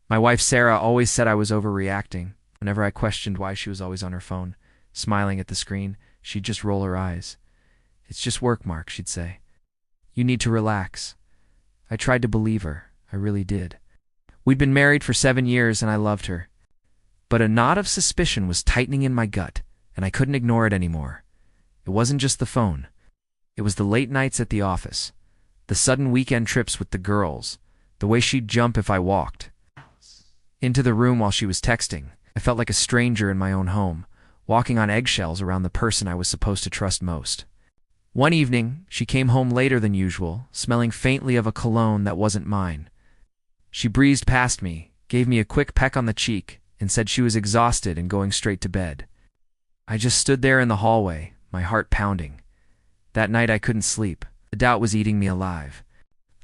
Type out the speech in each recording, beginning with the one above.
My wife Sarah always said I was overreacting. Whenever I questioned why she was always on her phone, smiling at the screen, she'd just roll her eyes. "It's just work, Mark," she'd say. "You need to relax." I tried to believe her. I really did. We'd been married for 7 years and I loved her. But a knot of suspicion was tightening in my gut, and I couldn't ignore it anymore. It wasn't just the phone. It was the late nights at the office, the sudden weekend trips with the girls, the way she'd jump if I walked into the room while she was texting. I felt like a stranger in my own home, walking on eggshells around the person I was supposed to trust most. One evening, she came home later than usual, smelling faintly of a cologne that wasn't mine. She breezed past me, gave me a quick peck on the cheek, and said she was exhausted and going straight to bed. I just stood there in the hallway, my heart pounding. That night I couldn't sleep. The doubt was eating me alive.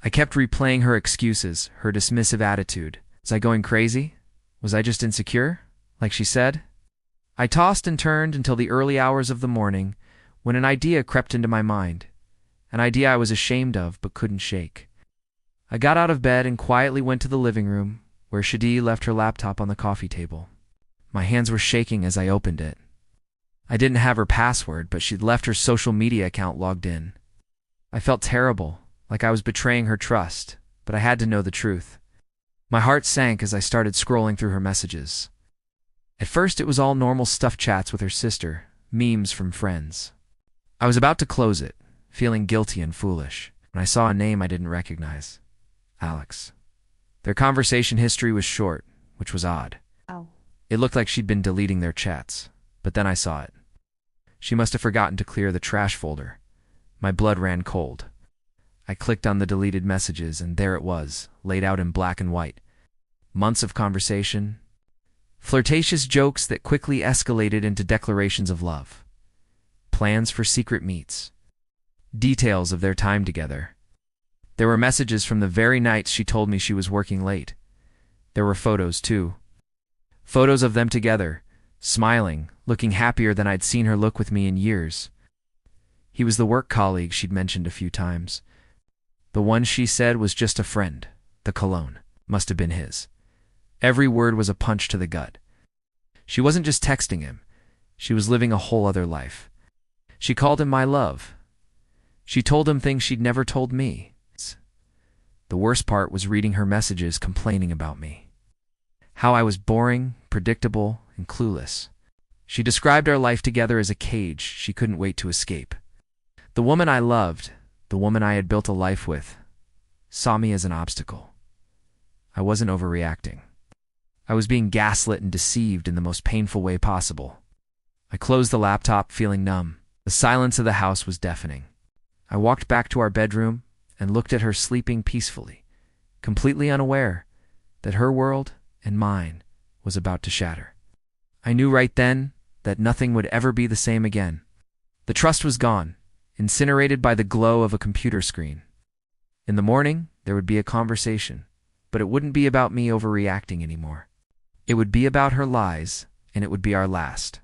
I kept replaying her excuses, her dismissive attitude. Was I going crazy? Was I just insecure, like she said? I tossed and turned until the early hours of the morning, when an idea crept into my mind. An idea I was ashamed of but couldn't shake. I got out of bed and quietly went to the living room, where Shadi left her laptop on the coffee table. My hands were shaking as I opened it. I didn't have her password, but she'd left her social media account logged in. I felt terrible, like I was betraying her trust, but I had to know the truth. My heart sank as I started scrolling through her messages. At first it was all normal stuff, chats with her sister, memes from friends. I was about to close it, feeling guilty and foolish, when I saw a name I didn't recognize. Alex. Their conversation history was short, which was odd. Oh. It looked like she'd been deleting their chats, but then I saw it. She must have forgotten to clear the trash folder. My blood ran cold. I clicked on the deleted messages, and there it was, laid out in black and white. Months of conversation. Flirtatious jokes that quickly escalated into declarations of love. Plans for secret meets. Details of their time together. There were messages from the very nights she told me she was working late. There were photos, too. Photos of them together, smiling, looking happier than I'd seen her look with me in years. He was the work colleague she'd mentioned a few times. The one she said was just a friend. The cologne must have been his. Every word was a punch to the gut. She wasn't just texting him. She was living a whole other life. She called him my love. She told him things she'd never told me. The worst part was reading her messages complaining about me. How I was boring, predictable, and clueless. She described our life together as a cage she couldn't wait to escape. The woman I loved, the woman I had built a life with, saw me as an obstacle. I wasn't overreacting. I was being gaslit and deceived in the most painful way possible. I closed the laptop, feeling numb. The silence of the house was deafening. I walked back to our bedroom and looked at her sleeping peacefully, completely unaware that her world and mine was about to shatter. I knew right then that nothing would ever be the same again. The trust was gone, incinerated by the glow of a computer screen. In the morning, there would be a conversation, but it wouldn't be about me overreacting anymore. It would be about her lies, and it would be our last.